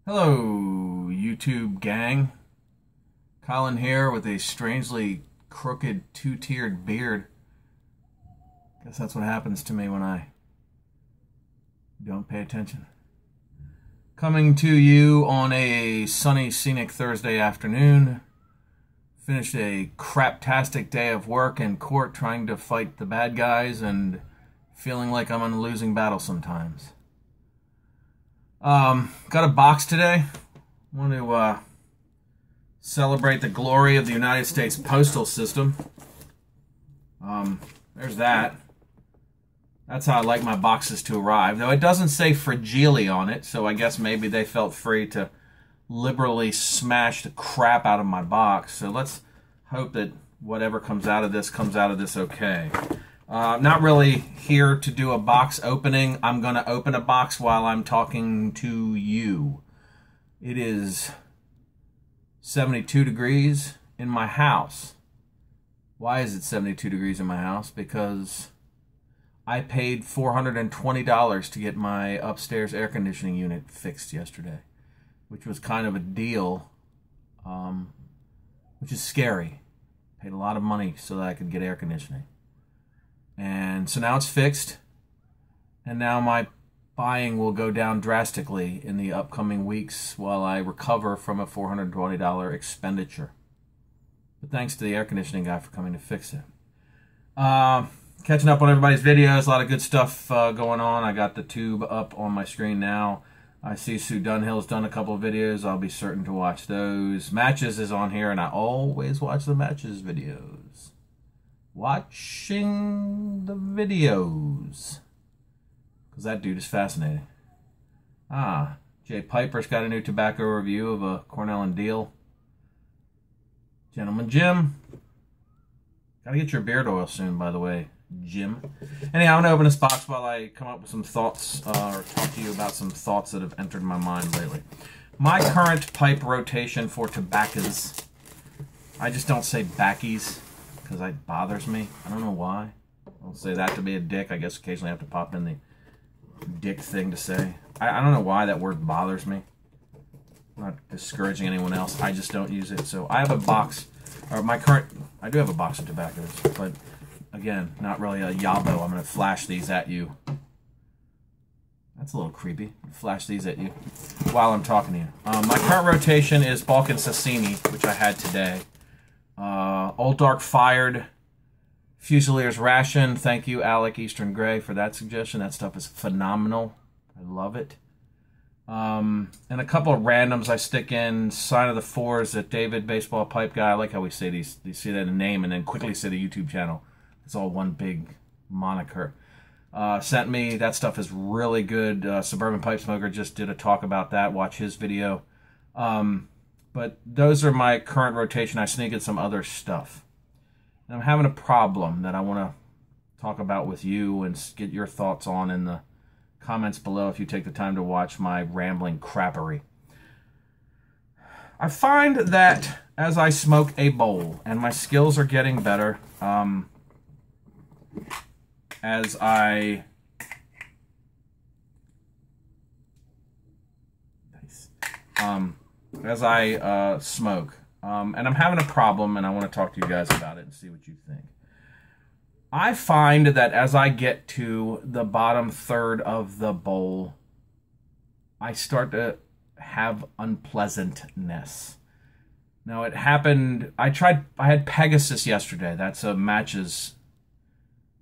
Hello, YouTube gang. Colin here with a strangely crooked two-tiered beard. Guess that's what happens to me when I don't pay attention. Coming to you on a sunny, scenic Thursday afternoon. Finished a craptastic day of work in court trying to fight the bad guys and feeling like I'm on a losing battle sometimes. Got a box today. Want to celebrate the glory of the United States postal system. There's that. That's how I like my boxes to arrive. Though it doesn't say Fragile on it, so I guess maybe they felt free to liberally smash the crap out of my box. So let's hope that whatever comes out of this okay. Not really here to do a box opening. I'm going to open a box while I'm talking to you. It is 72 degrees in my house. Why is it 72 degrees in my house? Because I paid $420 to get my upstairs air conditioning unit fixed yesterday, which was kind of a deal, which is scary. Paid a lot of money so that I could get air conditioning. And so now it's fixed, and now my buying will go down drastically in the upcoming weeks while I recover from a $420 expenditure. But thanks to the air conditioning guy for coming to fix it. Catching up on everybody's videos, a lot of good stuff going on. I got the tube up on my screen now. I see Sue Dunhill's done a couple of videos. I'll be certain to watch those. Matches is on here, and I always watch the Matches videos. Watching the videos, because that dude is fascinating. Jay Piper's got a new tobacco review of a Cornell and Deal. Gentleman Jim, gotta get your beard oil soon, by the way, Jim. Anyhow, I'm gonna open this box while I come up with some thoughts, or talk to you about some thoughts that have entered my mind lately. My current pipe rotation for tobaccos, I just don't say backies, because it bothers me. I don't know why. I'll say that to be a dick. I guess occasionally I have to pop in the dick thing to say. I don't know why that word bothers me. I'm not discouraging anyone else. I just don't use it. So I have a box, or I do have a box of tobaccos, but again, not really a yabo. I'm going to flash these at you. That's a little creepy. Flash these at you while I'm talking to you. My current rotation is Balkan Sassini, which I had today. Old Dark Fired, Fusilier's Ration. Thank you, Alec Eastern Gray, for that suggestion. That stuff is phenomenal. I love it. And a couple of randoms I stick in. Sign of the Fours, that David Baseball Pipe Guy. I like how we say these. You see that in the name and then quickly say the YouTube channel. It's all one big moniker. Sent me. That stuff is really good. Suburban Pipe Smoker just did a talk about that. Watch his video. But those are my current rotation. I sneak in some other stuff. And I'm having a problem that I want to talk about with you and get your thoughts on in the comments below if you take the time to watch my rambling crappery. I find that as I smoke a bowl, and my skills are getting better, as I... smoke. And I'm having a problem, and I want to talk to you guys about it and see what you think. I find that as I get to the bottom third of the bowl, I start to have unpleasantness. Now, it happened... I had Pegasus yesterday. That's a Matches...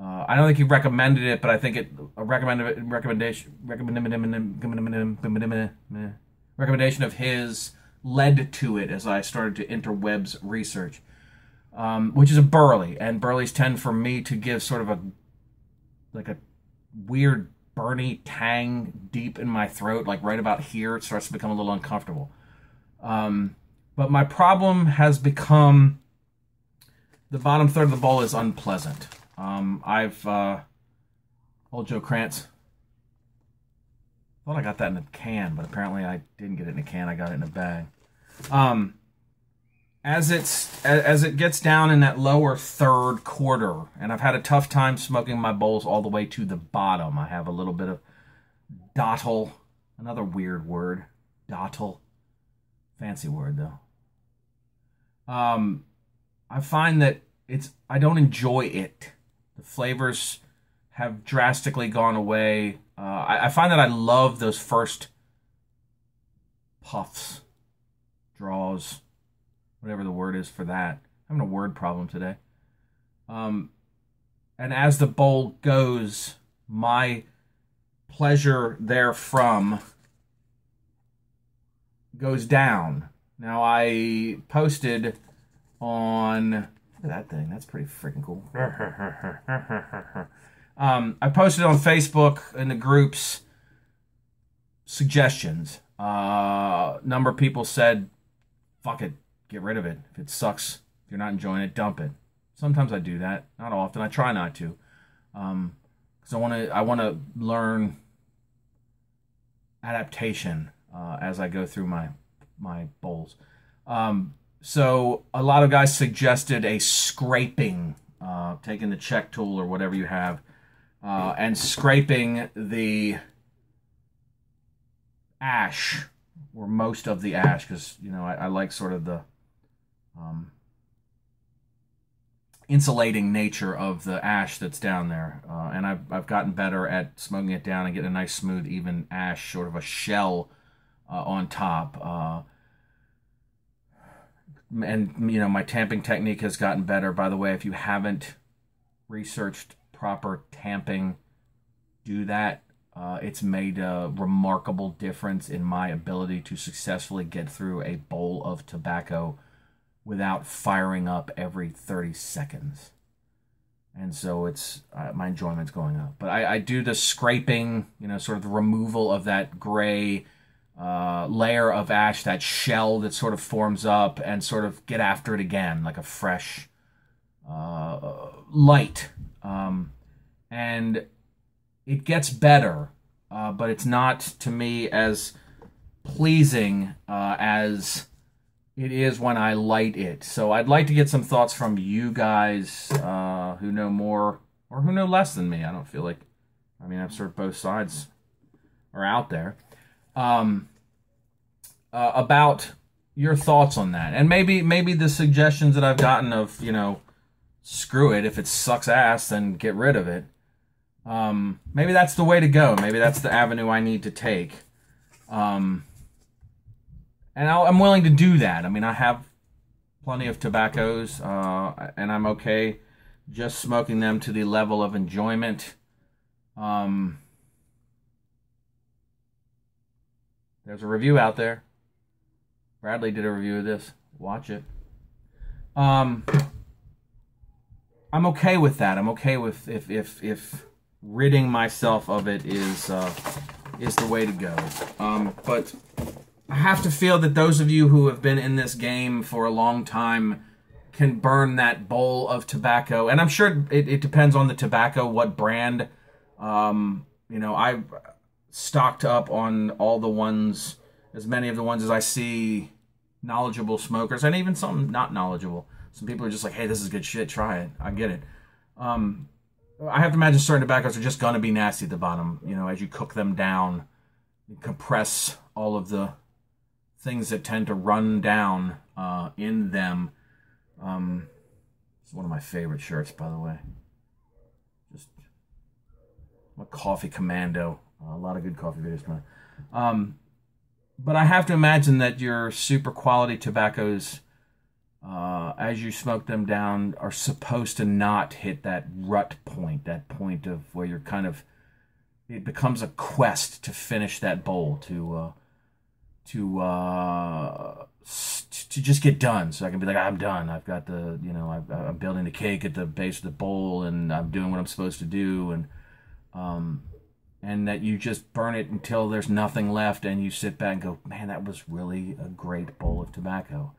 I don't think he recommended it, but I think recommendation of his led to it as I started to interwebs research, which is a Burley, and Burleys tend for me to give sort of a weird burny tang deep in my throat, like right about here. It starts to become a little uncomfortable. But my problem has become the bottom third of the bowl is unpleasant. Old Joe Krantz. Thought I got that in a can, but apparently I didn't get it in a can. I got it in a bag. As it gets down in that lower third quarter, and I've had a tough time smoking my bowls all the way to the bottom. I have a little bit of dottle, another weird word, Dottle. Fancy word, though. I find that I don't enjoy it. The flavors have drastically gone away. I find that I love those first puffs, draws, whatever the word is for that. I'm having a word problem today. And as the bowl goes, my pleasure therefrom goes down. Now, I posted on... Look at that thing. That's pretty freaking cool. I posted on Facebook in the groups suggestions. Number of people said, fuck it, get rid of it. If it sucks, if you're not enjoying it, dump it. Sometimes I do that. Not often. I try not to. Because I want to learn adaptation as I go through my bowls. So a lot of guys suggested a scraping, taking the check tool or whatever you have, and scraping the ash, or most of the ash, because, you know, I like sort of the insulating nature of the ash that's down there. And I've gotten better at smoking it down and getting a nice, smooth, even ash, sort of a shell on top. And, you know, my tamping technique has gotten better. By the way, if you haven't researched proper tamping, do that. It's made a remarkable difference in my ability to successfully get through a bowl of tobacco without firing up every 30 seconds. And so it's my enjoyment's going up. But I do the scraping, you know, sort of the removal of that gray layer of ash, that shell that sort of forms up, and sort of get after it again like a fresh light. And it gets better, but it's not, to me, as pleasing as it is when I light it. So I'd like to get some thoughts from you guys who know more or who know less than me. I don't feel like, I mean, I'm sort of both sides are out there. About your thoughts on that. And maybe the suggestions that I've gotten of, you know, screw it, if it sucks ass, then get rid of it. Maybe that's the way to go. Maybe that's the avenue I need to take. And I'm willing to do that. I mean, I have plenty of tobaccos, and I'm okay just smoking them to the level of enjoyment. There's a review out there. Bradley did a review of this. Watch it. I'm okay with that. I'm okay with if ridding myself of it is the way to go. But I have to feel that those of you who have been in this game for a long time can burn that bowl of tobacco. And I'm sure it depends on the tobacco, what brand. You know, I've stocked up on all the ones, as many of the ones as I see knowledgeable smokers, and even some not knowledgeable. Some people are just like, hey, this is good shit, try it. I get it. I have to imagine certain tobaccos are just going to be nasty at the bottom. You know, as you cook them down, you compress all of the things that tend to run down in them. It's one of my favorite shirts, by the way. Just, I'm a coffee commando. A lot of good coffee videos coming out. But I have to imagine that your super quality tobaccos, as you smoke them down, are supposed to not hit that rut point, that point of where you're kind of, it becomes a quest to finish that bowl, to just get done. So I can be like, I'm done. I've got the, you know, I'm building the cake at the base of the bowl, and I'm doing what I'm supposed to do, and that you just burn it until there's nothing left, and you sit back and go, man, that was really a great bowl of tobacco.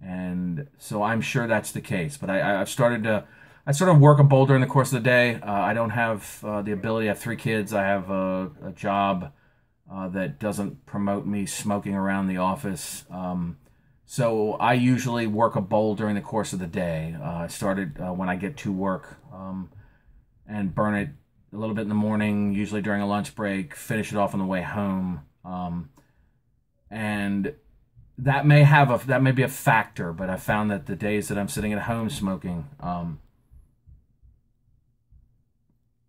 And so I'm sure that's the case. But I sort of work a bowl during the course of the day. I don't have the ability. I have 3 kids. I have a job that doesn't promote me smoking around the office. So I usually work a bowl during the course of the day. I started when I get to work and burn it a little bit in the morning, usually during a lunch break, finish it off on the way home. And that may be a factor, but I found that the days that I'm sitting at home smoking, I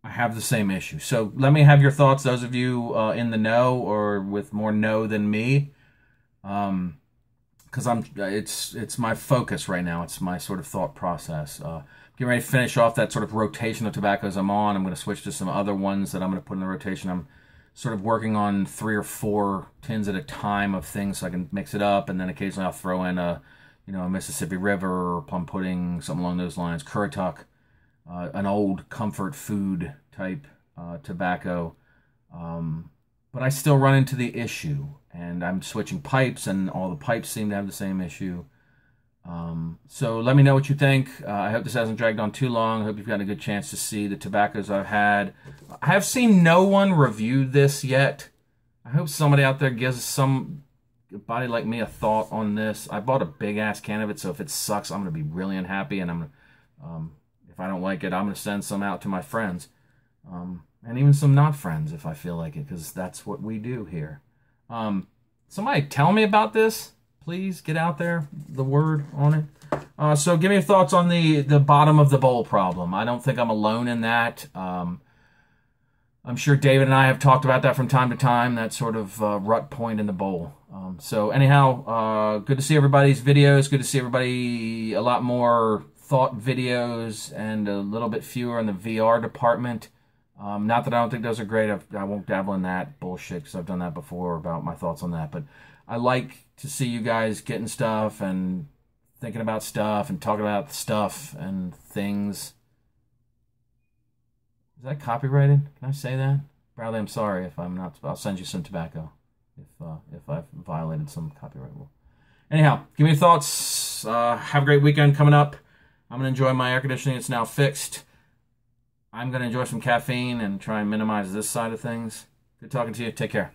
have the same issue. So let me have your thoughts, those of you in the know or with more know than me, because it's my focus right now. It's my sort of thought process. Getting ready to finish off that sort of rotation of tobaccos I'm on. I'm going to switch to some other ones that I'm going to put in the rotation. I'm sort of working on 3 or 4 tins at a time of things so I can mix it up, and then occasionally I'll throw in a Mississippi River or plum pudding, something along those lines, Currituck, an old comfort food type tobacco. But I still run into the issue, and I'm switching pipes, and all the pipes seem to have the same issue. So let me know what you think. I hope this hasn't dragged on too long. I hope you've gotten a good chance to see the tobaccos I've had. I have seen no one review this yet. I hope somebody out there gives somebody like me a thought on this. I bought a big ass can of it, so if it sucks, I'm going to be really unhappy, and if I don't like it, I'm going to send some out to my friends. And even some not friends if I feel like it, because that's what we do here. Somebody tell me about this. Please get out there, the word on it. So give me your thoughts on the bottom of the bowl problem. I don't think I'm alone in that. I'm sure David and I have talked about that from time to time, that sort of rut point in the bowl. So anyhow, good to see everybody's videos. Good to see everybody, a lot more thought videos and a little bit fewer in the VR department. Not that I don't think those are great. I won't dabble in that bullshit because I've done that before about my thoughts on that. But I like to see you guys getting stuff and thinking about stuff and talking about stuff and things. Is that copyrighted? Can I say that? Bradley, I'm sorry if I'm not. I'll send you some tobacco if I've violated some copyright rule. Anyhow, give me your thoughts. Have a great weekend coming up. I'm going to enjoy my air conditioning. It's now fixed. I'm going to enjoy some caffeine and try and minimize this side of things. Good talking to you. Take care.